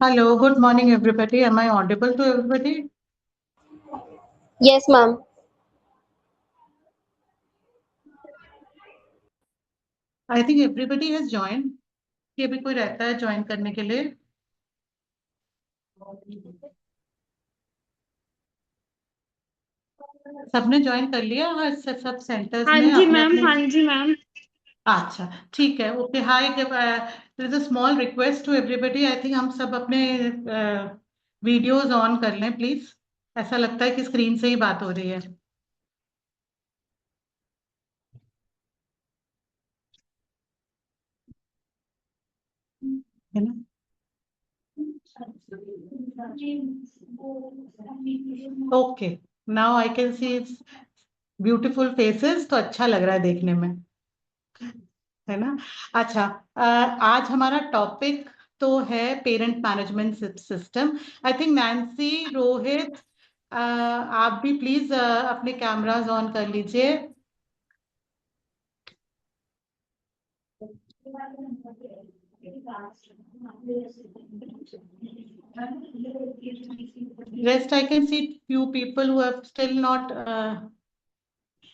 Hello, good morning, everybody. Am I audible to everybody? Yes, ma'am. I think everybody has joined. कि अभी कोई रहता है join करने के लिए? सबने ज्वाइन कर लिया हर सब सेंटर्स हाँ में जी अपने मैम, अपने? हाँ जी मैम। अच्छा, ठीक है, okay. Hi, there is a small request to everybody. I think हम सब अपने वीडियोस ऑन कर लें प्लीज। ऐसा लगता है कि स्क्रीन से ही बात हो रही है ना? Okay, now I can see beautiful faces, तो अच्छा लग रहा है देखने में, है ना? अच्छा, आज हमारा टॉपिक तो है parent management system. I think Nancy, Rohit, आप भी प्लीज अपने कैमरास ऑन कर लीजिए। Rest, I can see few people who have still not.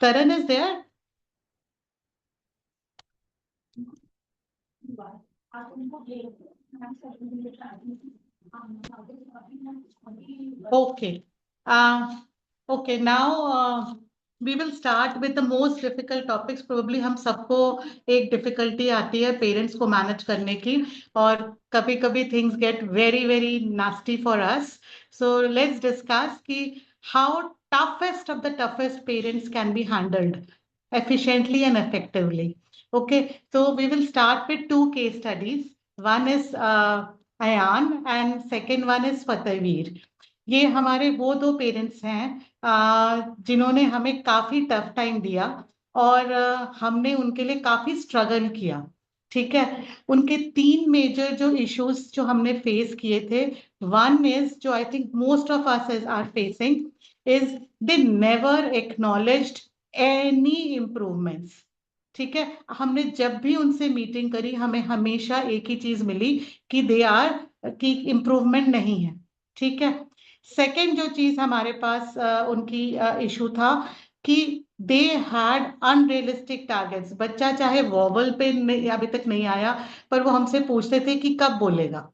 Taran is there. Okay. Okay. Now we will start with the most difficult topics. Probably हम सबको एक difficulty आती है पेरेंट्स को मैनेज करने की, और कभी कभी things get very very nasty for us. So let's discuss कि how toughest of the toughest parents can be handled efficiently and effectively. Okay. So we will start with two case studies. One is Ayan and second one is Fatehveer. ये हमारे वो दो parents हैं जिन्होंने हमें काफी tough time दिया, और हमने उनके लिए काफी स्ट्रगल किया। ठीक है। उनके तीन मेजर जो इश्यूज जो हमने फेस किए थे, वन इज जो I think most of us are facing is they never acknowledged any improvements. ठीक है। हमने जब भी उनसे मीटिंग करी, हमें हमेशा एक ही चीज मिली कि दे आर कि इम्प्रूवमेंट नहीं है। ठीक है। सेकंड जो चीज हमारे पास उनकी इशू था कि दे हैड अनरियलिस्टिक टारगेट्स। बच्चा चाहे वॉवल पे अभी तक नहीं आया, पर वो हमसे पूछते थे कि कब बोलेगा।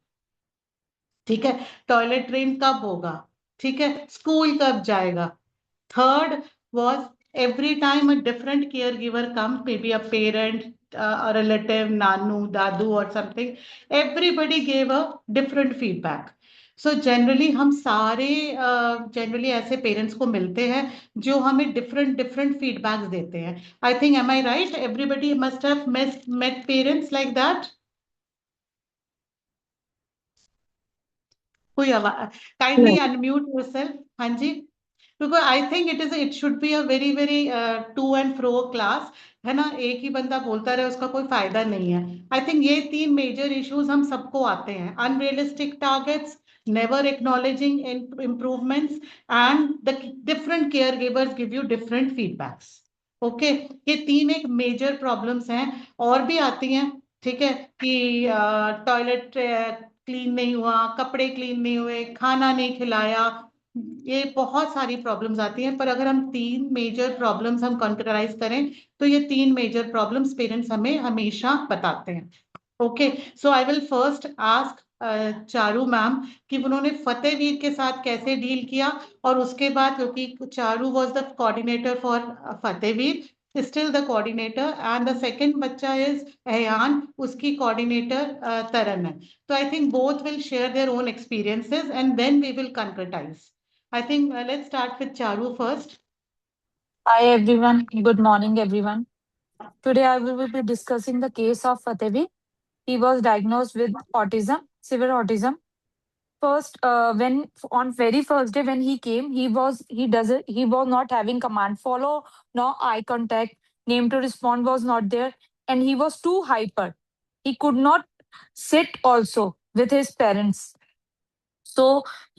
ठीक है। टॉयलेट ट्रेन कब होगा। ठीक है। स्कूल कब जाएगा। Third was every time a different caregiver comes, maybe a parent, a relative, nanu, dadu or something, everybody gave a different feedback. So generally हम सारे जनरली ऐसे पेरेंट्स को मिलते हैं जो हमें डिफरेंट डिफरेंट फीडबैक्स देते हैं। I think, am I right, everybody must have met parents like that. कोई आवाज, काइंडली अनम्यूट योरसेल्फ। हाँ जी। Because I think it should be a very very to and fro class, है ना? एक ही बंदा बोलता रहे उसका कोई फायदा नहीं है। आई थिंक ये तीन मेजर इश्यूज हम सबको आते हैं: unrealistic targets, never acknowledging improvements, and the different care givers give you different feedbacks. Okay, ये तीन एक मेजर प्रॉब्लम्स हैं। और भी आती हैं। ठीक है, कि टॉयलेट क्लीन नहीं हुआ, कपड़े क्लीन नहीं हुए, खाना नहीं खिलाया, ये बहुत सारी प्रॉब्लम्स आती हैं। पर अगर हम तीन मेजर प्रॉब्लम्स हम कॉन्कराइज करें, तो ये तीन मेजर प्रॉब्लम्स पेरेंट्स हमें हमेशा बताते हैं। Okay, so I will first ask Charu ma'am कि उन्होंने फतेहवीर के साथ कैसे डील किया, और उसके बाद, क्योंकि Charu was the coordinator for Fatehveer, still the coordinator, and the second बच्चा इज एयान, उसकी कोऑर्डिनेटर तरन है। तो I think both will share their own experiences and then we will concretize. I think let's start with Charu first. Hi everyone, good morning everyone. Today I will be discussing the case of Fatevi. He was diagnosed with autism, severe autism. First, when on very first day when he came, he was not having command follow, no eye contact, name to respond was not there, and he was too hyper. He could not sit also with his parents. So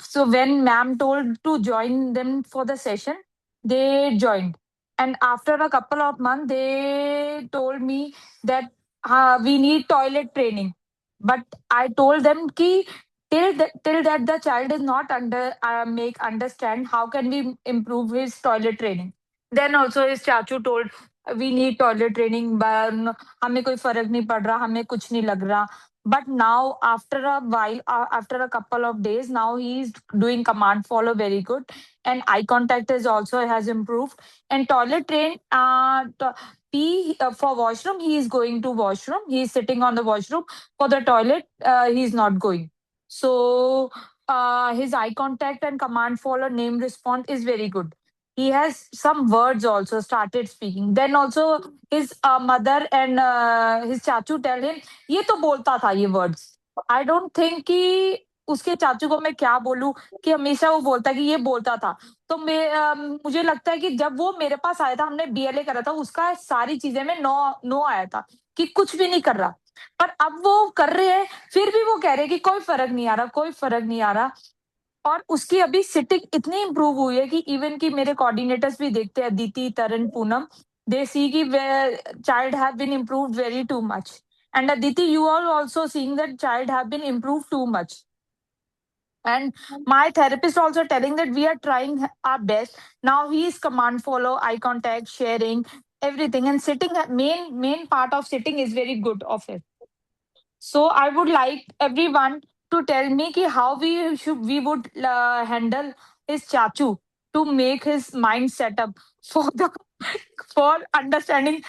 so when ma'am told to join them for the session, they joined. And after a couple of months, they told me that we need toilet training. But I told them ki till that the child is not understand how can we improve his toilet training. Then also his chachu told we need toilet training, but हमें कोई फर्क नहीं पड़ रहा, हमें कुछ नहीं लग रहा. But now after a while, after a couple of days, now he is doing command follow very good, and eye contact is also has improved. And toilet train, pee for washroom, he is going to washroom. He is sitting on the washroom. For the toilet, he is not going. So his eye contact and command follow name response is very good. He has some words also started speaking. Then also his mother and his chachu tell him ये तो बोलता था ये words. I don't think कि उसके चाचू को मैं क्या बोलूं कि हमेशा वो बोलता है कि ये बोलता था. तो मुझे लगता है कि जब वो मेरे पास आया था, हमने डीएलए करा था, उसका सारी चीजें में नो नो आया था कि कुछ भी नहीं कर रहा. पर अब वो कर रहे हैं, फिर भी वो कह रहे हैं कि कोई फर्क नहीं आ रहा, कोई फर्क नहीं आ रहा. और उसकी अभी सिटिंग इतनी इंप्रूव हुई है कि इवन कि मेरे कोऑर्डिनेटर्स भी देखते हैं, अदिति, तरन, पूनम, they see कि child have been improved very too much. And Aditi, you are also seeing that child have been improved too much. And my therapist also telling that we are trying our best. Now he is command follow, eye contact, sharing, everything, and sitting. Main part of sitting is very good of it. So I would like everyone to tell me ki how we would handle his chachu to make his mind set up for the for understanding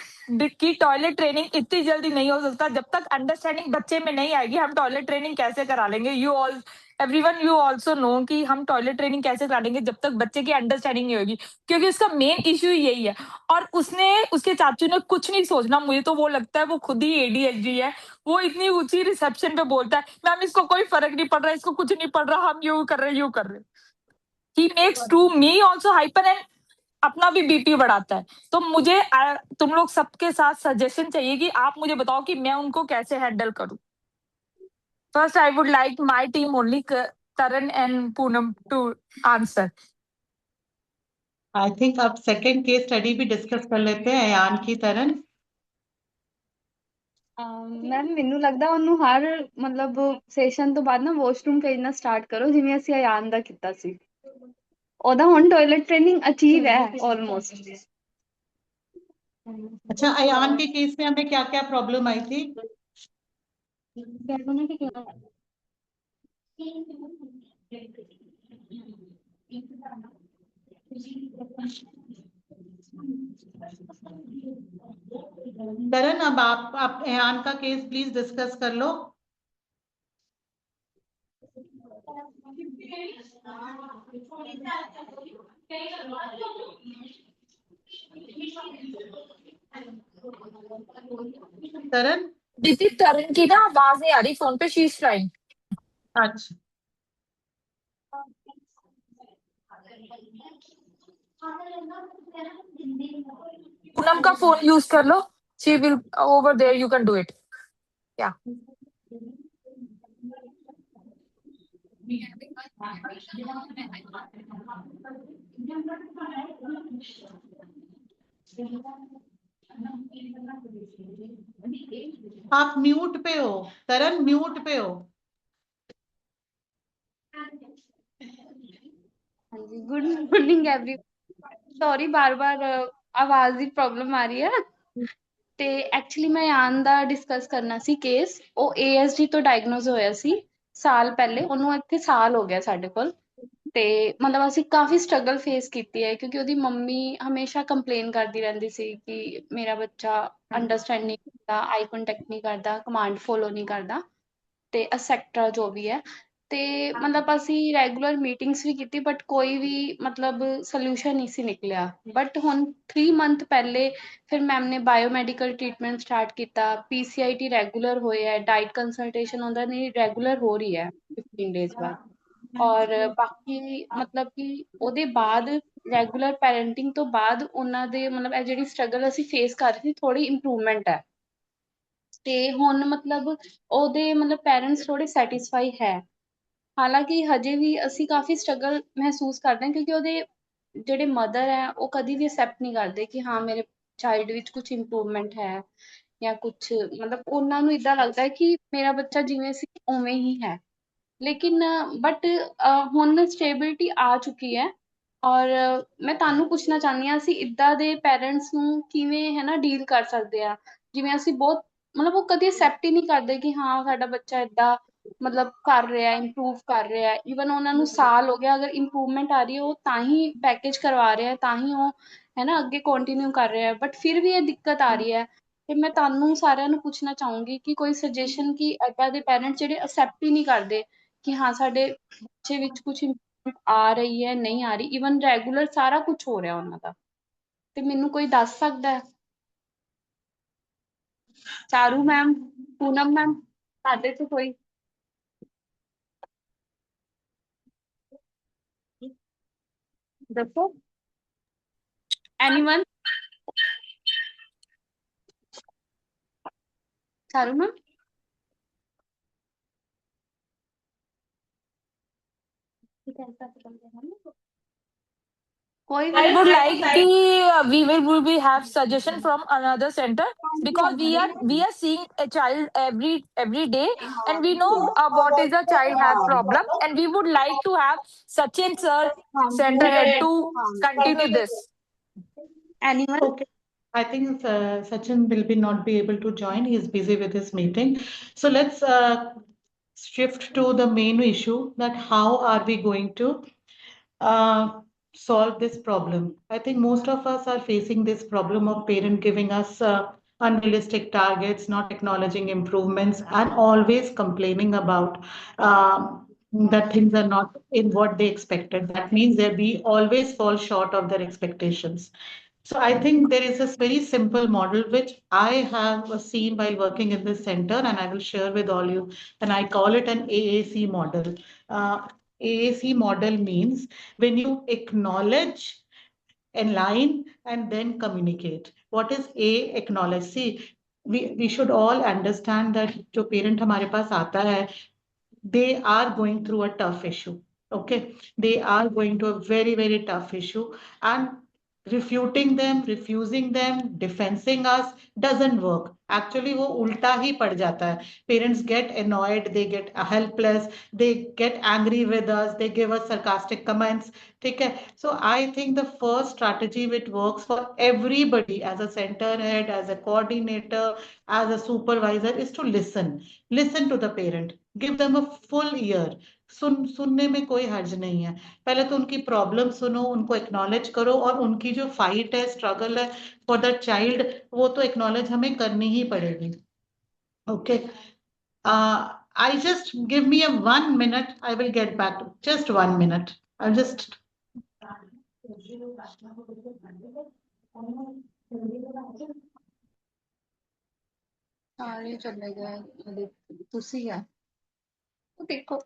कि toilet training इतनी जल्दी नहीं हो सकता. जब तक understanding बच्चे में नहीं आएगी, हम टॉयलेट ट्रेनिंग कैसे करा लेंगे. You all everyone you also know कि हम टॉयलेट ट्रेनिंग कैसे करा लेंगे जब तक बच्चे की अंडरस्टैंडिंग नहीं होगी, क्योंकि उसका मेन इश्यू यही है. और उसके चाचू ने कुछ नहीं सोचना. मुझे तो वो लगता है वो खुद ही एडीएचडी है. वो इतनी ऊंची रिसेप्शन पे बोलता है, मैम इसको कोई फर्क नहीं पड़ रहा, इसको कुछ नहीं पड़ रहा, हम यू कर रहे, यू कर रहे. He makes to me also hyper and अपना भी बीपी बढ़ाता है. तो मुझे तुम लोग सबके साथ सजेशन चाहिए कि आप मुझे बताओ कि मैं उनको कैसे हैंडल करूं. First I would like my team only, Taran and Poonam, to answer. I think अब सेकंड केस स्टडी भी डिस्कस कर लेते हैं, अयान की तरन. ਮੈਮ ਮੈਨੂੰ ਲੱਗਦਾ ਉਹਨੂੰ ਹਰ ਮਤਲਬ ਸੈਸ਼ਨ ਤੋਂ ਬਾਅਦ ਨਾ ਵਾਸ਼ਰੂਮ ਭੇਜਣਾ ਸਟਾਰਟ ਕਰੋ, ਜਿਵੇਂ ਅਸੀਂ ਅਯਾਨ ਦਾ ਕੀਤਾ ਸੀ. ਉਹਦਾ ਹੁਣ ਟਾਇਲਟ ਟ੍ਰੇਨਿੰਗ ਅਚੀਵ ਹੈ ਆਲਮੋਸਟ. अच्छा, अयान के केस में हमें क्या क्या प्रॉब्लम आई थी? तरन, अब आप अयान का केस प्लीज डिस्कस कर लो. तरन. दीदी, तरन की ना आवाज नहीं आ रही फोन पे. She is trying. अच्छा, पूनम का फोन यूज कर लो. She will over there, you can do it. या आप म्यूट पे हो तरन, म्यूट पे हो. ਹਾਂਜੀ, ਗੁੱਡ ਮਾਰਨਿੰਗ ਐਵਰੀ. ਸੌਰੀ, ਬਾਰ-ਬਾਰ ਆਵਾਜ਼ ਦੀ ਪ੍ਰੋਬਲਮ ਆ ਰਹੀ ਹੈ. ਤੇ ਐਕਚੁਅਲੀ ਮੈਂ ਅਯਾਨ ਦਾ ਡਿਸਕਸ ਕਰਨਾ ਸੀ ਕੇਸ. ਉਹ ਏਐਸਡੀ ਤੋਂ ਡਾਇਗਨੋਜ਼ ਹੋਇਆ ਸੀ ਸਾਲ ਪਹਿਲੇ. ਉਹਨੂੰ ਇੱਥੇ ਸਾਲ ਹੋ ਗਿਆ ਸਾਡੇ ਕੋਲ. ਤੇ ਮਤਲਬ ਅਸੀਂ ਕਾਫੀ ਸਟਰਗਲ ਫੇਸ ਕੀਤੀ ਹੈ, ਕਿਉਂਕਿ ਉਹਦੀ ਮੰਮੀ ਹਮੇਸ਼ਾ ਕੰਪਲੇਨ ਕਰਦੀ ਰਹਿੰਦੀ ਸੀ ਕਿ ਮੇਰਾ ਬੱਚਾ ਅੰਡਰਸਟੈਂਡ ਨਹੀਂ ਕਰਦਾ, ਆਈ ਕੰਟੈਕਟ ਨਹੀਂ ਕਰਦਾ, ਕਮਾਂਡ ਫੋਲੋ ਨਹੀਂ ਕਰਦਾ ਤੇ ਐਸੈਕਟਰਾ ਜੋ ਵੀ ਹੈ. ਤੇ ਮਤਲਬ ਅਸੀਂ ਰੈਗੂਲਰ ਮੀਟਿੰਗਸ ਵੀ ਕੀਤੀ, ਬਟ ਕੋਈ ਵੀ ਮਤਲਬ ਸੋਲਿਊਸ਼ਨ ਨਹੀਂ ਸੀ ਨਿਕਲਿਆ. ਬਟ ਹੁਣ 3 ਮੰਥ ਪਹਿਲੇ ਫਿਰ ਮੈਮ ਨੇ ਬਾਇਓਮੈਡੀਕਲ ਟ੍ਰੀਟਮੈਂਟ ਸਟਾਰਟ ਕੀਤਾ. ਪੀਸੀਆਈਟੀ ਰੈਗੂਲਰ ਹੋਏ ਹੈ, ਡਾਈਟ ਕੰਸਲਟੇਸ਼ਨ ਉਹਨਾਂ ਦੀ ਰੈਗੂਲਰ ਹੋ ਰਹੀ ਹੈ 15 ਡੇਜ਼ ਬਾਅਦ. ਔਰ ਬਾਕੀ ਮਤਲਬ ਕਿ ਉਹਦੇ ਬਾਅਦ ਰੈਗੂਲਰ ਪੈਰੈਂਟਿੰਗ ਤੋਂ ਬਾਅਦ ਉਹਨਾਂ ਦੇ ਮਤਲਬ ਇਹ ਜਿਹੜੀ ਸਟਰਗਲ ਅਸੀਂ ਫੇਸ ਕਰ ਰਹੇ ਸੀ, ਥੋੜੀ ਇੰਪਰੂਵਮੈਂਟ ਹੈ. ਤੇ ਹੁਣ ਮਤਲਬ ਉਹਦੇ ਮਤਲਬ ਪੈਰੈਂਟਸ ਥੋੜੇ ਸੈਟੀਸਫਾਈ ਹੈ. ਹਾਲਾਂਕਿ ਹਜੇ ਵੀ ਅਸੀਂ ਕਾਫੀ ਸਟਰਗਲ ਮਹਿਸੂਸ ਕਰਦੇ ਹਾਂ, ਕਿਉਂਕਿ ਉਹਦੇ ਜਿਹੜੇ ਮਦਰ ਹੈ ਉਹ ਕਦੀ ਵੀ ਅਸੈਪਟ ਨਹੀਂ ਕਰਦੇ ਕਿ ਹਾਂ ਮੇਰੇ ਚਾਈਲਡ ਵਿੱਚ ਕੁਝ ਇੰਪਰੂਵਮੈਂਟ ਹੈ ਜਾਂ ਕੁਝ. ਮਤਲਬ ਉਹਨਾਂ ਨੂੰ ਇਦਾਂ ਲੱਗਦਾ ਹੈ ਕਿ ਮੇਰਾ ਬੱਚਾ ਜਿਵੇਂ ਸੀ ਉਵੇਂ ਹੀ ਹੈ, लेकिन बट ਹੁਣ ਸਟੇਬਿਲਿਟੀ ਆ ਚੁੱਕੀ ਹੈ ਔਰ ਮੈਂ ਤੁਹਾਨੂੰ ਪੁੱਛਣਾ ਚਾਹੁੰਦੀ ਹਾਂ ਅਸੀਂ ਇੱਦਾਂ ਦੇ ਪੈਰੈਂਟਸ ਨੂੰ ਕਿਵੇਂ ਹੈ ਨਾ ਡੀਲ ਕਰ ਸਕਦੇ ਆ ਜਿਵੇਂ ਅਸੀਂ ਬਹੁਤ ਮਤਲਬ ਉਹ ਕਦੀ ਅਸੈਪਟ ਹੀ ਨਹੀਂ ਕਰਦੇ ਕਿ ਹਾਂ ਸਾਡਾ ਬੱਚਾ ਏਦਾਂ ਮਤਲਬ ਕਰ ਰਿਹਾ ਇੰਪਰੂਵ ਕਰ ਰਿਹਾ ਈਵਨ ਉਹਨਾਂ ਨੂੰ ਸਾਲ ਹੋ ਗਿਆ ਅਗਰ ਇੰਪਰੂਵਮੈਂਟ ਆ ਰਹੀ ਹੈ ਉਹ ਤਾਂ ਹੀ ਪੈਕੇਜ ਕਰਵਾ ਰਿਹਾ ਤਾਂ ਹੀ ਉਹ ਹੈ ਨਾ ਅੱਗੇ ਕੰਟੀਨਿਊ ਕਰ ਰਿਹਾ ਬਟ ਫਿਰ ਵੀ ਇਹ ਦਿੱਕਤ ਆ ਰਹੀ ਹੈ ਤੇ ਮੈਂ ਤੁਹਾਨੂੰ ਸਾਰਿਆਂ ਨੂੰ ਪੁੱਛਣਾ ਚਾਹੂੰਗੀ ਕਿ ਕੋਈ ਸੁਜੈਸ਼ਨ ਕਿ ਏਦਾਂ ਦੇ ਪੈਰੈਂਟਸ ਜਿਹੜੇ ਅਸੈਪਟ ਹੀ ਨਹੀਂ ਕਰਦੇ ਕਿ ਹਾਂ ਸਾਡੇ ਬੱਚੇ ਵਿੱਚ ਕੁਝ ਇੰਪਰੂਵਮੈਂਟ ਆ ਰਹੀ ਹੈ ਨਹੀਂ ਆ ਰਹੀ ਈਵਨ ਰੈਗੂਲਰ ਸਾਰਾ ਕੁਝ ਹੋ ਰਿਹਾ ਉਹਨਾਂ ਦਾ ਤੇ ਮੈਨੂੰ ਕੋਈ ਦੱਸ ਸਕਦਾ ਹੈ ਚਾਰੂ ਮੈਮ ਪੂਨਮ ਮੈਮ ਸਾਡੇ ਤੋਂ ਕੋਈ ਦੱਸੋ ਐਨੀਵਨ ਚਾਰੂ ਮੈਮ कोई भी I would like to we will have suggestion from another center because we are seeing a child every day and we know what is a child has problem and we would like to have Sachin sir center head to continue this. anyone Okay. I think Sachin will be not be able to join. He's busy with his meeting. So let's shift to the main issue that how are we going to uh, solve this problem? I think most of us are facing this problem of parent giving us unrealistic targets, not acknowledging improvements, and always complaining about that things are not in what they expected. That means that we always fall short of their expectations. So I think there is this very simple model which I have seen while working in this center, and I will share with all you. And I call it an AAC model. AAC model means when you acknowledge, align, and then communicate. What is A? Acknowledge. See, we should all understand that जो parent हमारे पास आता है, they are going through a tough issue. Okay, they are going to a very tough issue, and refuting them, refusing them, defending us doesn't work. Actually वो उल्टा ही पड़ जाता है. Parents get annoyed, they get helpless, they get angry with us, they give us sarcastic comments. ठीक है? So I think the first strategy which works for everybody as a center head, as a coordinator, as a supervisor is to listen. Listen to the parent. Give them a full ear. सुनने में कोई हर्ज नहीं है. पहले तो उनकी problem सुनो, उनको एक्नॉलेज करो, और उनकी जो फाइट है, स्ट्रगल है फॉर द चाइल्ड, वो तो एक्नॉलेज हमें करनी ही पड़ेगी. Okay, I just give me a 1 minute. I will get back to just 1 minute. I'll just सारे चले गए तुसी है तो देखो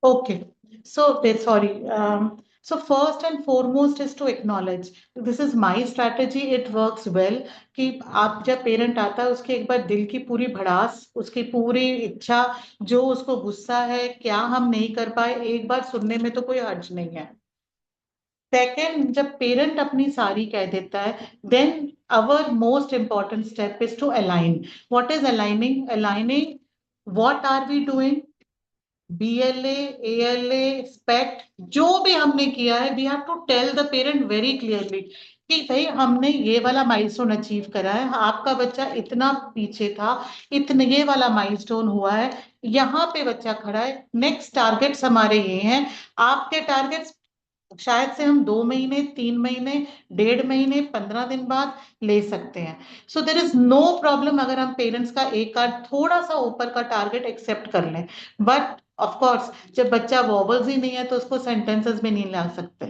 okay. So, sorry. So first and foremost is to acknowledge. This is my strategy. It works well. कि आप जब पेरेंट आता है उसके एक बार दिल की पूरी भड़ास, उसकी पूरी इच्छा, जो उसको गुस्सा है, क्या हम नहीं कर पाए, एक बार सुनने में तो कोई हर्ज नहीं है. सेकेंड, जब पेरेंट अपनी सारी कह देता है, then our most important step is to align. What is aligning? Aligning what are we doing? BLA, ALA, SPECT, जो भी हमने किया है, we have to tell the parent very clearly कि भाई हमने ये वाला माइलस्टोन अचीव करा है, आपका बच्चा इतना पीछे था, इतने ये वाला माइलस्टोन हुआ है, यहाँ पे बच्चा खड़ा है, नेक्स्ट टारगेट्स हमारे ये हैं, आपके टारगेट्स शायद से हम 2 महीने, 3 महीने, 1.5 महीने, 15 दिन बाद ले सकते हैं। सो देर इज नो प्रॉब्लम अगर हम पेरेंट्स का एक आध थोड़ा सा ऊपर का टारगेट एक्सेप्ट कर लें। बट ऑफ कोर्स जब बच्चा वॉबल्स ही नहीं है तो उसको सेंटेंसेस में नहीं ला सकते,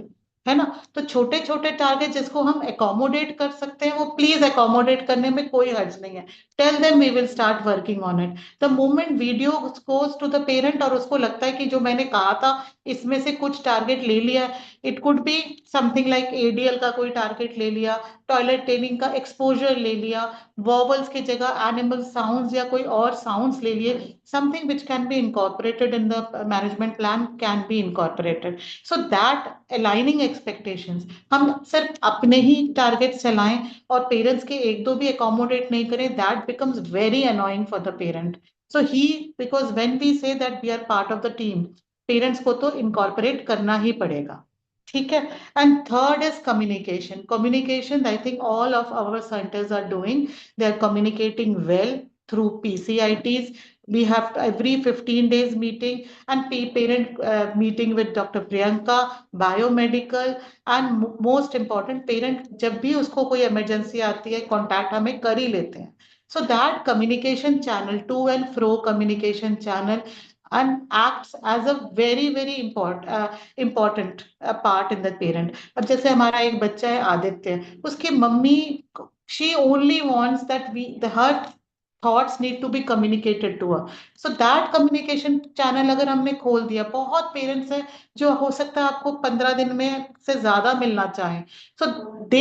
है ना। तो छोटे छोटे टारगेट जिसको हम एकोमोडेट कर सकते हैं वो प्लीज एकोमोडेट करने में कोई हर्ज नहीं है। Tell them we will start working on it. The moment video goes to the parent और उसको लगता है कि जो मैंने कहा था इसमें से कुछ टारगेट ले लिया, it could be something like ADL का कोई टारगेट ले लिया, टॉयलेट ट्रेनिंग का एक्सपोजर ले लिया, वॉबल्स की जगह एनिमल साउंड्स या कोई और साउंड्स ले लिए, something which can be incorporated in the management plan can be incorporated. So that aligning expectations, हम सिर्फ अपने ही टारगेट चलाएं और पेरेंट्स के एक दो भी अकोमोडेट नहीं करें, that becomes very annoying for the parent. So he, because when we say that we are part of the team, parents को तो इनकॉर्पोरेट करना ही पड़ेगा। ठीक है। And third is communication. Communication I think all of our centres are doing, they are communicating well through PCITs. We have every 15 days meeting and parent meeting with Dr. Priyanka, biomedical, and most important parent जब भी उसको कोई emergency आती है contact हमें कर ही लेते हैं। So that communication channel, to and fro communication channel, and acts as a very very important part in the parent. अब जैसे हमारा एक बच्चा है आदित्य, उसकी mummy, she only wants that her thoughts need to be communicated to her. So that communication channel अगर हमने खोल दिया, बहुत पेरेंट्स हैं जो हो सकता है आपको 15 दिन में से ज्यादा मिलना चाहें, so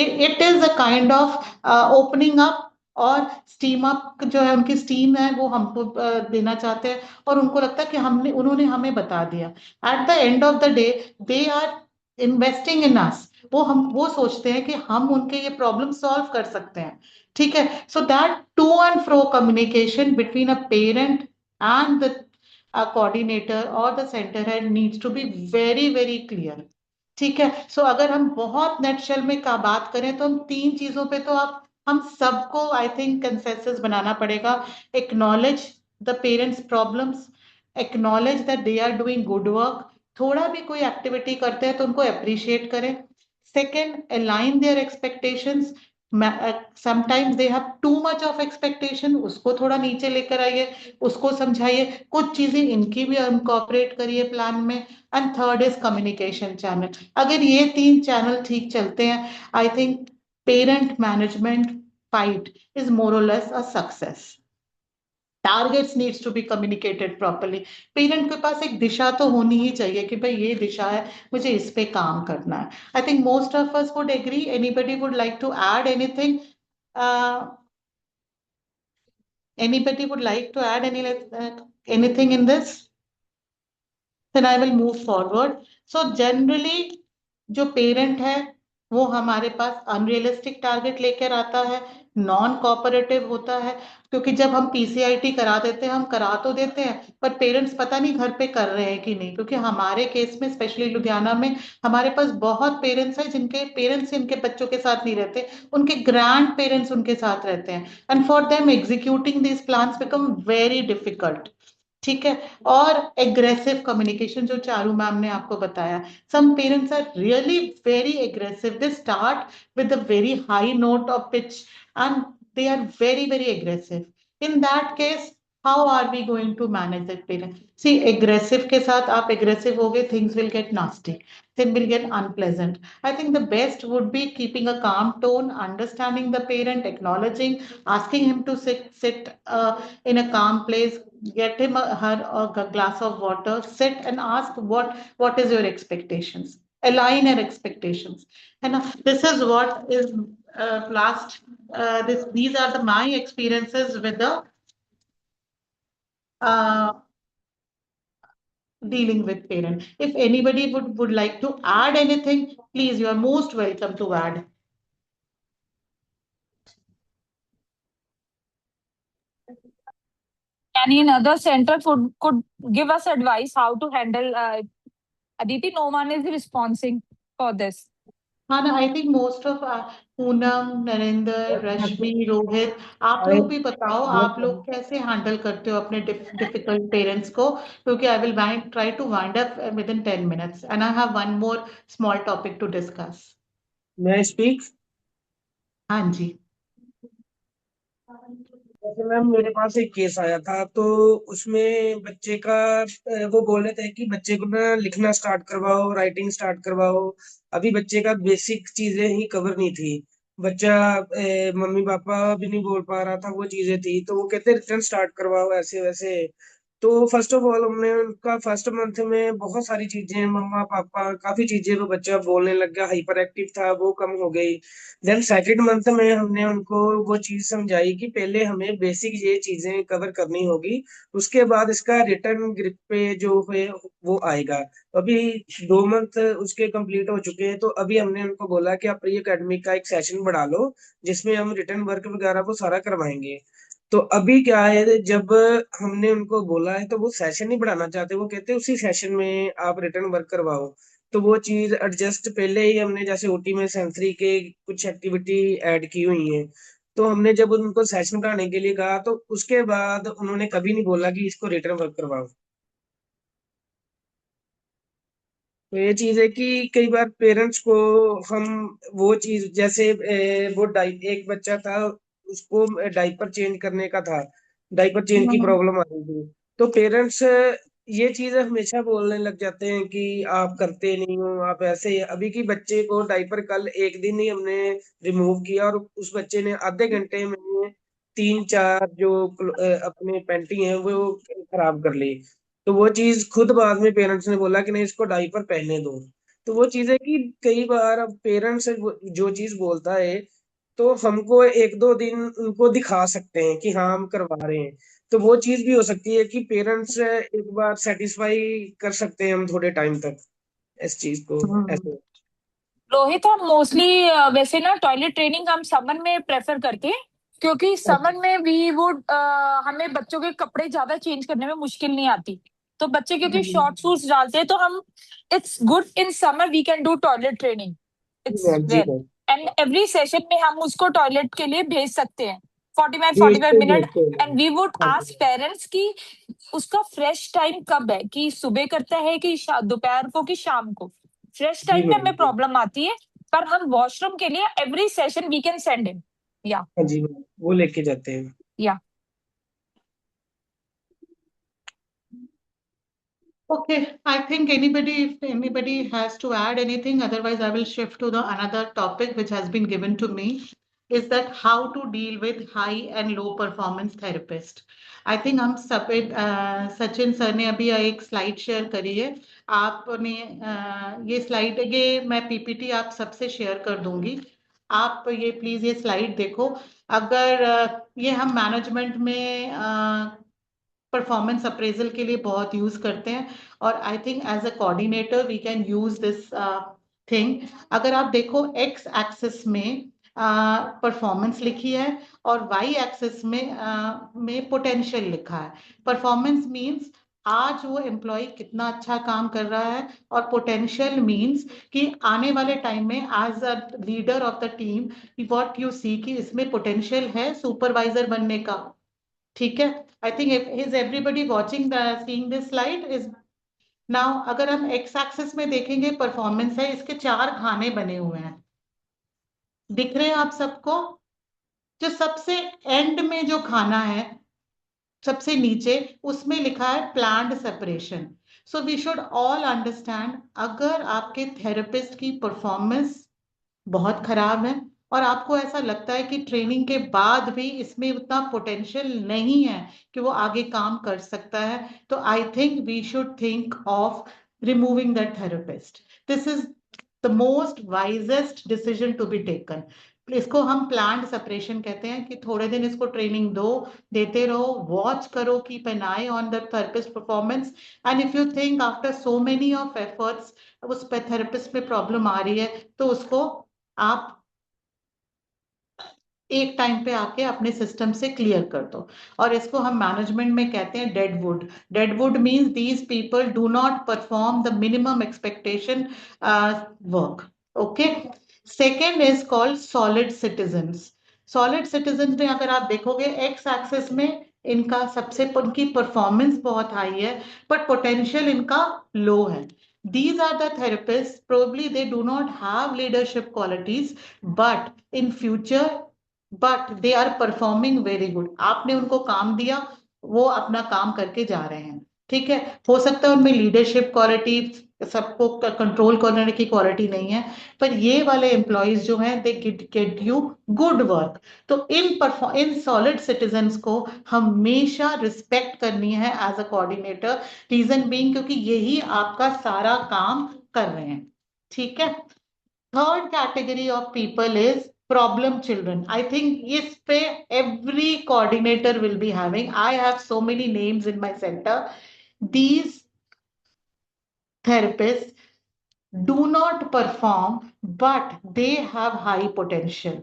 it is a kind of opening up, और स्टीम अप जो है उनकी स्टीम है वो हमको देना चाहते हैं, और उनको लगता है कि उन्होंने हमें बता दिया। At the end of the day they are investing in us, वो सोचते हैं कि हम उनके ये प्रॉब्लम सॉल्व कर सकते हैं। ठीक है। So that to and fro communication between a parent and the coordinator और the centre head needs to be very very clear. ठीक है। सो अगर हम बहुत नेटशेल में का बात करें तो हम 3 चीजों पे तो आप हम सबको आई थिंक कंसेंसस बनाना पड़ेगा। Acknowledge the parents problems, acknowledge that they are doing good work, थोड़ा भी कोई एक्टिविटी करते हैं तो उनको अप्रिशिएट करें। Second, align there expectations, sometimes they have too much of expectation, उसको थोड़ा नीचे लेकर आइए, उसको समझाइए, कुछ चीजें इनकी भी इनकॉर्पोरेट करिए प्लान में। And third is communication channel. अगर ये 3 चैनल ठीक चलते हैं, I think parent management fight is more और less a success. Targets needs to be communicated properly. Parent के पास एक दिशा तो होनी ही चाहिए कि भाई ये दिशा है, मुझे इस पे काम करना है। I think most of us would agree. Anybody would like to add anything? Anybody would like to add anything in this? Then I will move forward. So generally जो पेरेंट है वो हमारे पास अनरियलिस्टिक टारगेट लेकर आता है, non cooperative होता है, क्योंकि जब हम पीसीआईटी करा देते हैं, हम करा तो देते हैं पर पेरेंट्स पता नहीं घर पे कर रहे हैं कि नहीं। क्योंकि हमारे केस में स्पेशली लुधियाना में हमारे पास बहुत पेरेंट्स हैं जिनके पेरेंट्स इनके बच्चों के साथ नहीं रहते, उनके ग्रैंड पेरेंट्स उनके साथ रहते हैं, and for them executing this plans become very difficult. ठीक है। और एग्रेसिव कम्युनिकेशन जो चारू मैम ने आपको बताया, some parents are really very aggressive. They start with a very high note of pitch and they are very very aggressive. In that case, how are we going to manage that parent? See, aggressive के साथ आप aggressive हो गए, things will get nasty, things will get unpleasant. I think the best would be keeping a calm tone, understanding the parent, acknowledging, asking him to sit in a calm place, get him her a glass of water, sit and ask what is your expectations, align your expectations. And this is what is last these are my experiences with the dealing with parent. If anybody would like to add anything, please, you are most welcome to add. Any another center could give us advice how to handle Aditi? No one is responding for this. हाँ ना, I think most of Poonam, Narendra, Rashmi, Rohit, आप लोग भी बताओ आप लोग कैसे handle करते हो अपने डिफिकल्ट पेरेंट्स को, क्योंकि I will try to wind up within 10 minutes and I have one more small topic to discuss. मैं स्पीक। हाँ जी। जैसे मैम मेरे पास एक केस आया था, तो उसमें बच्चे का वो बोल रहे थे कि बच्चे को ना लिखना स्टार्ट करवाओ, राइटिंग स्टार्ट करवाओ। अभी बच्चे का बेसिक चीजें ही कवर नहीं थी। बच्चा मम्मी पापा भी नहीं बोल पा रहा था, वो चीजें थी, तो वो कहते रिटर्न स्टार्ट करवाओ ऐसे वैसे। तो फर्स्ट ऑफ ऑल हमने उनका फर्स्ट मंथ में बहुत सारी चीजें, मम्मा पापा काफी चीजें, वो बच्चा बोलने लग गया, हाइपर एक्टिव था, वो कम हो गई। देन सेकंड मंथ में हमने उनको वो चीज समझाई कि पहले हमें बेसिक ये चीजें कवर करनी होगी, उसके बाद इसका रिटर्न ग्रिप पे जो है वो आएगा। अभी 2 मंथ उसके कंप्लीट हो चुके हैं, तो अभी हमने उनको बोला कि आप प्री एकेडमिक का एक सेशन बढ़ा लो, जिसमें हम रिटर्न वर्क वगैरह वो सारा करवाएंगे। तो अभी क्या है, जब हमने उनको बोला है तो वो सेशन नहीं बढ़ाना चाहते, वो कहते हैं उसी सेशन में आप रिटर्न वर्क करवाओ। तो वो चीज एडजस्ट पहले ही हमने, जैसे ओटी में सेंसरी के कुछ एक्टिविटी ऐड की हुई है, तो हमने जब उनको सेशन बढ़ाने के लिए कहा, तो उसके बाद उन्होंने कभी नहीं बोला कि इसको रिटर्न वर्क करवाओ। तो ये चीज है कि कई बार पेरेंट्स को हम वो चीज, जैसे वो एक बच्चा था, उसको डाइपर चेंज करने का था, डाइपर चेंज की हम्म। प्रॉब्लम आ रही थी। तो पेरेंट्स ये चीज हमेशा बोलने लग जाते हैं कि आप करते नहीं हो, आप ऐसे ही। अभी की बच्चे को डाइपर कल एक दिन ही हमने रिमूव किया, और उस बच्चे ने आधे घंटे में 3-4 जो अपने पैंटी हैं वो खराब कर ली। तो वो चीज खुद बाद में पेरेंट्स ने बोला कि नहीं, इसको डाइपर पहनने दो। तो वो चीज है कि कई बार अब पेरेंट्स जो चीज बोलता है, तो हमको 1-2 दिन उनको दिखा सकते हैं कि हाँ हम करवा रहे हैं। तो वो चीज भी हो सकती है कि पेरेंट्स एक बार सेटिस्फाई कर सकते हैं हम थोड़े टाइम तक इस चीज को हम्म। ऐसे। रोहित, हम मोस्टली वैसे ना टॉयलेट ट्रेनिंग हम समर में प्रेफर करते हैं, क्योंकि समर में भी वो हमें बच्चों के कपड़े ज्यादा चेंज करने में मुश्किल नहीं आती। तो बच्चे क्योंकि शॉर्ट शूज डालते हैं, तो हम it's good in summer we can do toilet training. It's जी well, ma'am. And every session में हम उसको टॉयलेट के लिए भेज सकते हैं 45 45 भेजते मिनट। भेजते एंड हैं। वी वुड हाँ जी। आस्क पेरेंट्स की उसका फ्रेश टाइम कब है, कि सुबह करता है कि दोपहर को कि शाम को। फ्रेश जी टाइम में मैम हमें जी। प्रॉब्लम आती है, पर हम वॉशरूम के लिए every session we can send him. या हाँ जी मैम, वो लेके जाते हैं। या Okay, I think if anybody has to add anything, otherwise I will shift to the another topic which has been given to me, is that how to deal with high and low performance therapist. I think हम सब Sachin sir ने अभी एक slide share करी है। आपने ये slide, ये मैं पीपीटी आप सबसे शेयर कर दूंगी। आप ये प्लीज ये स्लाइड देखो। अगर ये हम मैनेजमेंट में परफॉर्मेंस अप्रेजल के लिए बहुत यूज करते हैं, और I think as a coordinator we can use this thing. अगर आप देखो एक्स एक्सिस में परफॉर्मेंस लिखी है, और वाई एक्सिस में पोटेंशियल लिखा है। परफॉर्मेंस मींस आज वो एम्प्लॉय कितना अच्छा काम कर रहा है, और पोटेंशियल मींस कि आने वाले टाइम में as a leader of the team what you see कि इसमें पोटेंशियल है सुपरवाइजर बनने का। ठीक है। I think is everybody watching the seeing this slide is now. अगर हम एक्स एक्सिस में देखेंगे परफॉर्मेंस है, इसके 4 खाने बने हुए हैं, दिख रहे हैं आप सबको। जो सबसे एंड में जो खाना है, सबसे नीचे, उसमें लिखा है planned separation. So we should all understand, अगर आपके थेरेपिस्ट की परफॉर्मेंस बहुत खराब है, और आपको ऐसा लगता है कि ट्रेनिंग के बाद भी इसमें उतना पोटेंशियल नहीं है कि वो आगे काम कर सकता है, तो I think we should think of removing that therapist. This is the most wisest decision to be taken. इसको हम प्लान्ड सेपरेशन कहते हैं, कि थोड़े दिन इसको ट्रेनिंग दो, देते रहो, वॉच करो, keep an I on the therapist performance. And if you think after so many of efforts उस पर थेरेपिस्ट में प्रॉब्लम आ रही है, तो उसको आप एक टाइम पे आके अपने सिस्टम से क्लियर कर दो। और इसको हम मैनेजमेंट में कहते हैं dead would. Dead would means these people do not perform the minimum expectation work. Okay. Second is called solid citizens. Solid citizens में अगर आप देखोगे एक्स एक्सिस में इनका सबसे इनकी परफॉर्मेंस बहुत हाई है बट पोटेंशियल इनका लो है। These are the therapists, probably they do not have leadership qualities, but in future, but they are performing very good. आपने उनको काम दिया, वो अपना काम करके जा रहे हैं, ठीक है। हो सकता है उनमें लीडरशिप क्वालिटी, सबको कंट्रोल करने की क्वालिटी नहीं है, पर ये वाले एम्प्लॉयज जो हैं they get you good work. तो इन सॉलिड सिटीजन्स को हमेशा रिस्पेक्ट करनी है as a coordinator, reason being क्योंकि यही आपका सारा काम कर रहे हैं, ठीक है। Third category of people is problem children. I think इस पे every coordinator will be having, I have so many names in my centre. These therapists do not perform, but they have high potential.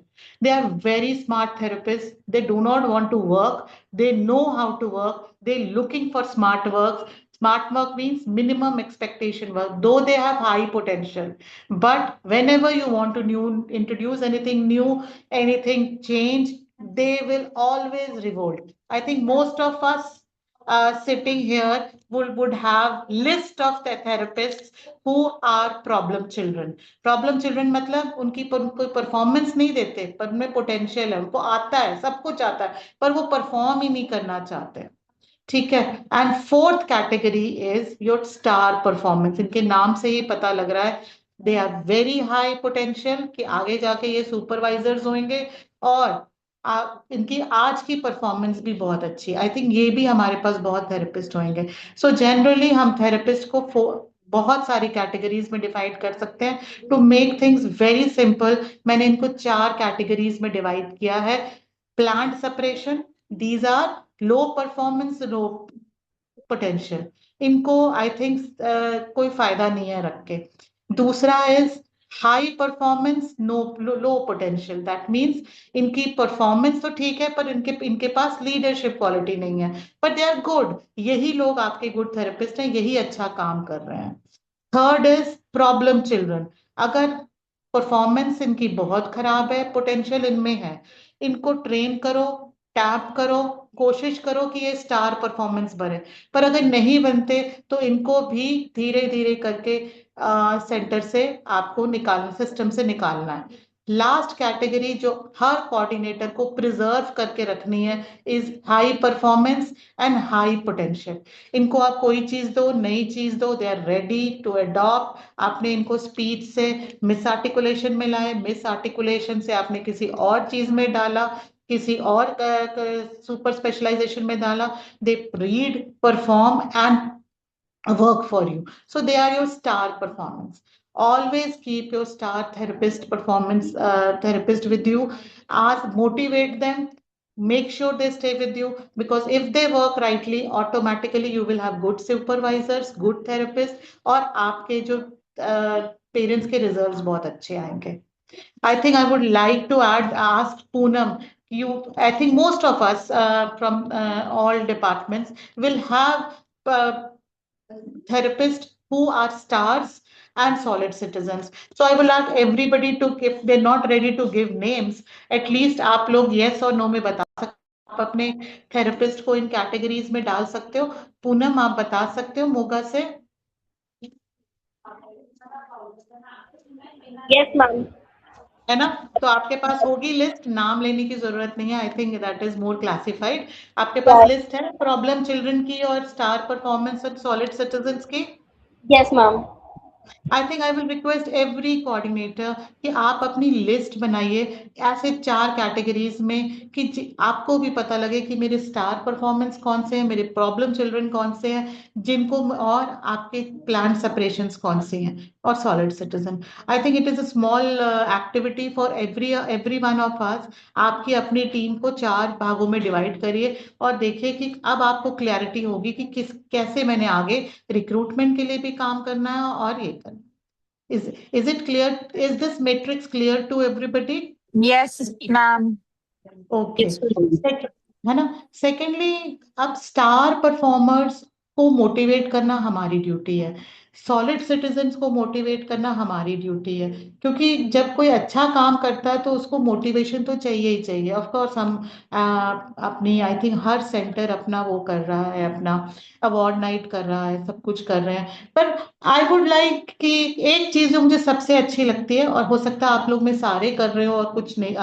They are very smart therapists. They do not want to work. They know how to work. They're looking for smart work. Smart work means minimum expectation work, though they have high potential. But whenever you want to introduce anything new, anything change, they will always revolt. I think most of us sitting here would have list of the therapists who are problem children. Problem children मतलब उनकी कोई performance नहीं देते पर उनमें potential है, उनको आता है, सब कुछ आता है, पर वो परफॉर्म ही नहीं करना चाहते, ठीक है। And fourth category is your star performance. इनके नाम से ही पता लग रहा है they are very high potential कि आगे जाके ये सुपरवाइजर्स होंगे, और इनकी आज की परफॉर्मेंस भी बहुत अच्छी। आई थिंक ये भी हमारे पास बहुत थेरेपिस्ट होंगे। सो जनरली हम थेरेपिस्ट को बहुत सारी कैटेगरीज में डिवाइड कर सकते हैं। To make things very simple, मैंने इनको 4 कैटेगरीज में डिवाइड किया है। Planned separation, these are low performance, low potential, इनको आई थिंक कोई फायदा नहीं है रख के। दूसरा is high performance low potential, that means इनकी परफॉर्मेंस तो ठीक है पर इनके पास लीडरशिप क्वालिटी नहीं है, बट दे आर गुड। यही लोग आपके गुड थेरेपिस्ट हैं, यही अच्छा काम कर रहे हैं। Third is problem children. अगर परफॉर्मेंस इनकी बहुत खराब है, पोटेंशियल इनमें है, इनको ट्रेन करो, टैप करो, कोशिश करो कि ये स्टार परफॉर्मेंस बने, पर अगर नहीं बनते तो इनको भी धीरे धीरे करके सेंटर से आपको निकालना, सिस्टम से निकालना है। लास्ट कैटेगरी जो हर कोऑर्डिनेटर को प्रिजर्व करके रखनी है is high performance and high potential. इनको आप कोई चीज दो, नई चीज दो, they are ready to adopt. आपने इनको स्पीच से मिस आर्टिकुलेशन में लाए, मिस आर्टिकुलेशन से आपने किसी और चीज में डाला, किसी और सुपर स्पेशलाइजेशन में डाला, they read, perform and work for you. So they are your star performance. Always keep your star therapist with you. Ask, motivate them. Make sure they stay with you, because if they work rightly, automatically you will have good supervisors, good therapists, और आपके जो parents के results बहुत अच्छे आएंगे। I think I would like to ask Poonam, I think most of us from all departments will have therapists who are stars and solid citizens. So I will ask everybody to, if they're not ready to give names, at least आप लोग yes or no में बता सकते हो। आप अपने therapist को इन categories में डाल सकते हो। पूनम आप बता सकते हो मोगा से? Yes, ma'am. है ना, तो आपके पास होगी लिस्ट, नाम लेने की जरूरत नहीं है। I think that is more classified. आपके पास लिस्ट है प्रॉब्लम चिल्ड्रन की और स्टार परफॉर्मेंस और सॉलिड सिटीजन्स की? Yes, ma'am. I think I will request every coordinator कि आप अपनी लिस्ट बनाइए ऐसे 4 कैटेगरीज में कि आपको भी पता लगे कि मेरे स्टार परफॉर्मेंस कौन से हैं, मेरे प्रॉब्लम चिल्ड्रन कौन से हैं, जिनको, और आपके प्लान सेपरेशंस कौन से हैं, और solid citizen. I think it is a small activity for every one of us. आपकी अपनी टीम को 4 भागों में डिवाइड करिए और देखिए कि अब आपको क्लैरिटी होगी कि कैसे मैंने आगे रिक्रूटमेंट के लिए भी काम करना है और ये करना। Is it clear? Is this matrix clear to everybody? Yes, ma'am. Okay. Yes, ma'am. है ना। सेकेंडली, अब स्टार परफॉर्मर्स को मोटिवेट करना हमारी ड्यूटी है। सॉलिड सिटीजन्स को मोटिवेट करना हमारी ड्यूटी है, क्योंकि जब कोई अच्छा काम करता है तो उसको मोटिवेशन तो चाहिए ही चाहिए। ऑफ कोर्स हम अपनी आई थिंक हर सेंटर अपना वो कर रहा है, अपना अवार्ड नाइट कर रहा है, सब कुछ कर रहे हैं। पर आई वुड लाइक कि एक चीज जो मुझे सबसे अच्छी लगती है, और हो सकता है आप लोग में सारे कर रहे हो और कुछ नहीं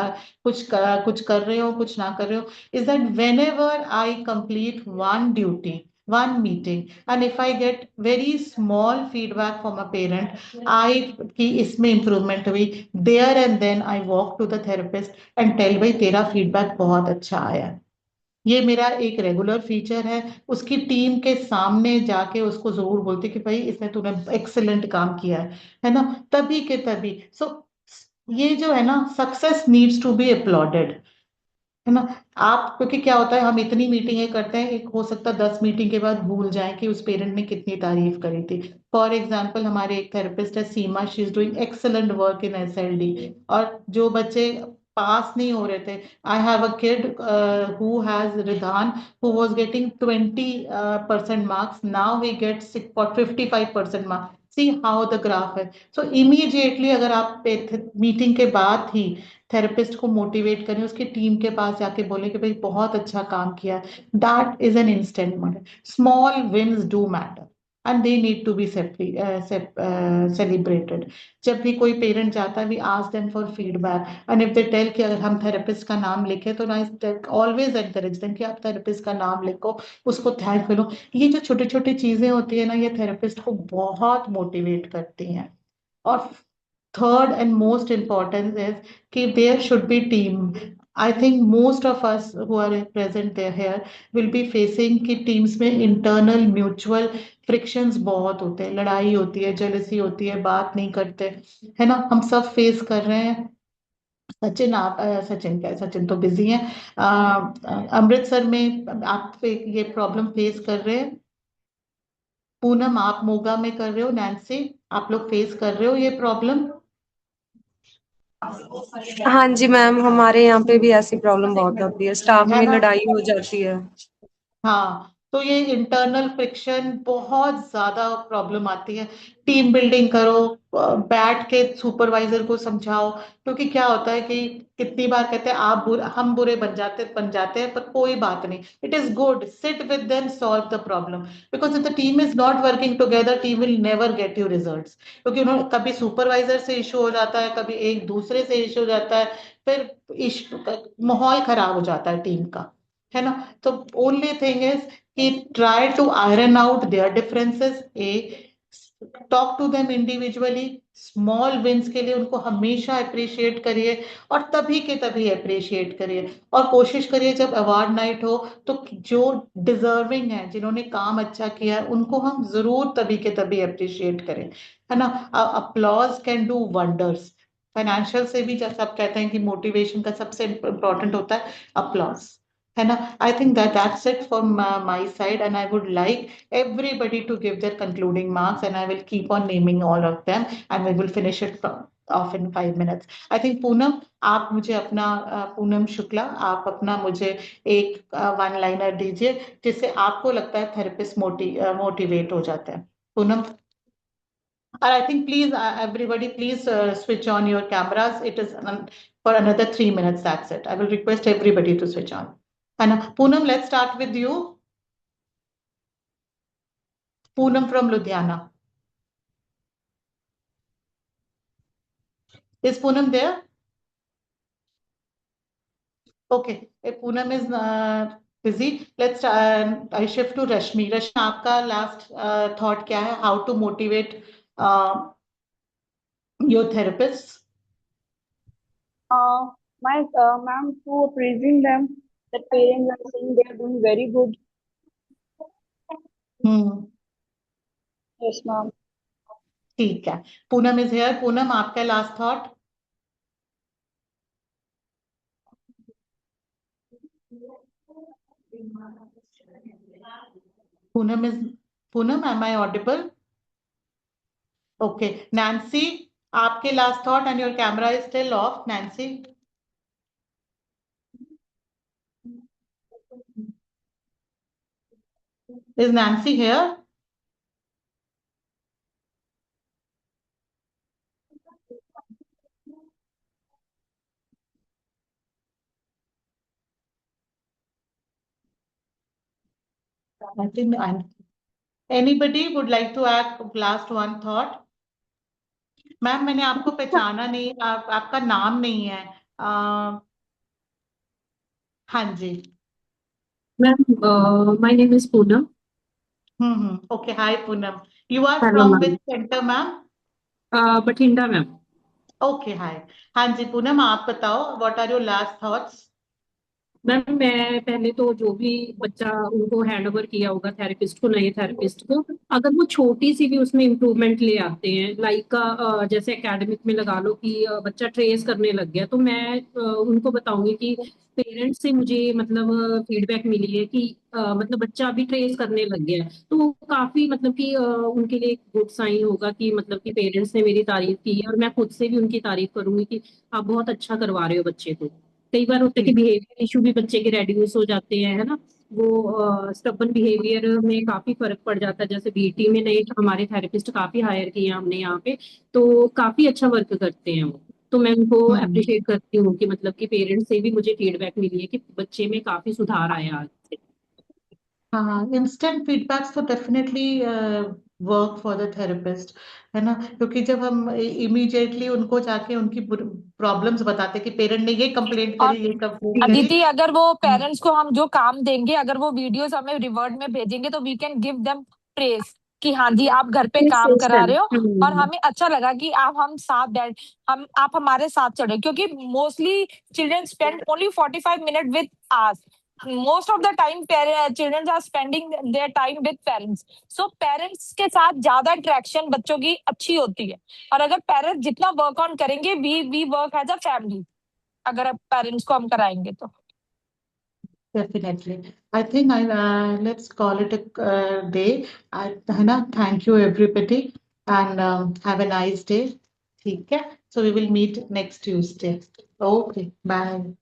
कुछ कर रहे हो, कुछ ना कर रहे हो, is that when ever I complete one duty, one meeting, and if I get very small feedback from a parent, I कि इसमें improvement हुई, there and then I walk to the therapist and tell भाई तेरा feedback बहुत अच्छा आया है। ये मेरा एक रेगुलर फीचर है। उसकी टीम के सामने जाके उसको जरूर बोलती कि भाई इसने तूने एक्सेलेंट काम किया है ना, तभी के तभी। सो ये जो है ना, success needs to be uploaded, है ना। आप, क्योंकि क्या होता है, हम इतनी मीटिंगें करते हैं, एक हो सकता है 10 मीटिंग के बाद भूल जाएं कि उस पेरेंट ने कितनी तारीफ करी थी। फॉर एग्जाम्पल हमारे एक थेरेपिस्ट है Seema, she is doing excellent work in SLD। और जो बच्चे पास नहीं हो रहे थे, I have a kid who has Ridhaan, who was getting 20% marks, now he gets 55% marks. See how the graph है। सो इमीडिएटली अगर आप मीटिंग के बाद ही थेरेपिस्ट को मोटिवेट करें, उसकी टीम के पास जाके बोले कि भाई बहुत अच्छा काम किया, that is an instant motive. Small wins do matter and they need to be celebrated. जब भी कोई पेरेंट जाता है, we ask them for feedback, and if they tell कि अगर हम थेरेपिस्ट का नाम लिखे तो आई ऑलवेज एनकरेज देम कि आप थेरेपिस्ट का नाम लिखो, उसको थैंक करो। ये जो छोटी छोटी चीजें होती है ना, ये थेरेपिस्ट को बहुत मोटिवेट करती हैं। और third and most important is that there should be team. I think most of us who are present there here will be facing कि teams में internal mutual frictions बहुत होते हैं, लड़ाई होती है, jealousy होती है, बात नहीं करते, है ना। हम सब फेस कर रहे हैं। सचिन, आप सचिन क्या, सचिन तो बिजी हैं। अमृतसर में आप ये प्रॉब्लम फेस कर रहे हैं। पूनम आप मोगा में कर रहे हो, नैन्सी आप लोग फेस कर रहे हो ये प्रॉब्लम। हाँ जी मैम, हमारे यहाँ पे भी ऐसी प्रॉब्लम बहुत आती है, स्टाफ है में ना। लड़ाई हो जाती है। हाँ, तो ये इंटरनल फ्रिक्शन बहुत ज्यादा प्रॉब्लम आती है। टीम बिल्डिंग करो, बैठ के सुपरवाइजर को समझाओ, क्योंकि क्या होता है कि कितनी बार कहते हैं आप बुरे, हम बुरे बन जाते हैं, पर कोई बात नहीं। It is good, sit with them, solve the problem, because if the team is not working together, team will never get you results. क्योंकि उन्होंने कभी सुपरवाइजर से इशू हो जाता है, कभी एक दूसरे से इशू हो जाता है, फिर माहौल खराब हो जाता है टीम का, है ना। तो ओनली थिंग इज कि try to iron out their differences, talk to them individually, small wins के लिए उनको हमेशा अप्रिशिएट करिए, और तभी के तभी अप्रिशिएट करिए। और कोशिश करिए जब अवार्ड नाइट हो तो जो डिजर्विंग है, जिन्होंने काम अच्छा किया है, उनको हम जरूर तभी के तभी अप्रिशिएट करें, है ना। Applause can do wonders. Financial से भी, जैसे आप कहते हैं कि मोटिवेशन का सबसे इम्पोर्टेंट होता है अप्लॉज, है ना। I think that that's it from my side, and I would like everybody to give their concluding marks, and I will keep on naming all of them, and we will finish it off in 5 minutes. I think Poonam, आप मुझे अपना पूनम शुक्ला, आप अपना मुझे एक one liner दीजिए जिससे आपको लगता है थेरेपिस्ट मोटिवेट हो जाता है। पूनम, और I think please everybody please switch on your cameras. It is for another 3 minutes, that's it. I will request everybody to switch on. And Poonam, let's start with you. Poonam from Ludhiana. Is Poonam there? Okay, if Poonam is busy, let's I shift to Rashmi. Rashmi, आपका last thought क्या है? How to motivate uh, your therapists? Uh, my ma'am, to praising them, that parents are saying they are doing very good. Hmm, Yes, ma'am. ठीक है। Poonam is here. Poonam, आपका last thought? Poonam is Poonam, am I audible? Okay, Nancy, आपके last thought, and your camera is still off, Nancy. Is Nancy here? I think anybody would like to add last one thought? Ma'am मैंने आपको पहचाना नहीं, आपका नाम नहीं है। हाँ जी। Ma'am, my name is Poonam. Okay, hi Poonam. You are Hello, from which ma'am. center, ma'am? Bathinda, ma'am. Okay, hi. हाँ जी पूनम, आप बताओ, what are your last thoughts? Ma'am मैं पहले तो जो भी बच्चा उनको हैंड ओवर किया होगा थेरेपिस्ट को, नए थेरेपिस्ट को, अगर वो छोटी सी भी उसमें इम्प्रूवमेंट ले आते हैं, लाइक जैसे एकेडमिक में लगा लो कि बच्चा ट्रेस करने लग गया, तो मैं उनको बताऊंगी कि पेरेंट्स से मुझे मतलब फीडबैक मिली है कि मतलब बच्चा अभी ट्रेस करने लग गया है, तो वो काफी मतलब कि उनके लिए एक गुड साइन होगा कि मतलब कि पेरेंट्स ने मेरी तारीफ की है, और मैं खुद से भी उनकी तारीफ करूंगी कि आप बहुत अच्छा करवा रहे हो बच्चे को। कई बार होता है कि बिहेवियर इशू भी बच्चे के रेड्यूस हो जाते हैं, है ना, वो स्टबन बिहेवियर में काफी फर्क पड़ जाता है। जैसे बीटी में नए हमारे थेरेपिस्ट काफी हायर किए हैं हमने यहाँ पे, तो काफी अच्छा वर्क करते हैं वो। तो मैं उनको अप्रिशिएट करती हूँ कि मतलब कि पेरेंट्स से भी मुझे फीडबैक मिली है कि बच्चे में काफी सुधार आया आज से। हाँ, इंस्टेंट फीडबैक्स तो definitely work for the therapist, है ना, क्योंकि जब हम इमीडिएटली उनको जाके उनकी प्रॉब्लम्स बताते कि पेरेंट ने ये कंप्लेंट और करी, ये कंप्लेंट करी। अदिति, अगर वो पेरेंट्स को हम जो काम देंगे, अगर वो वीडियोस हमें रिवर्ट में भेजेंगे, तो we can give them praise कि हाँ जी आप घर पे Yes, काम yes, करा ma'am. रहे हो, और हमें अच्छा लगा कि आप हम साथ बैठ हम आप हमारे साथ चढ़े, क्योंकि mostly children spend only 45 minute with us, most of the time children are spending their time with parents, so parents के साथ ज्यादा इंटरेक्शन बच्चों की अच्छी होती है, और अगर पेरेंट्स जितना वर्क ऑन करेंगे, we work as a family, अगर अब पेरेंट्स को हम कराएंगे तो। Definitely. I think let's call it a day. है ना, thank you everybody and have a nice day. ठीक है, so we will meet next Tuesday. Okay, bye.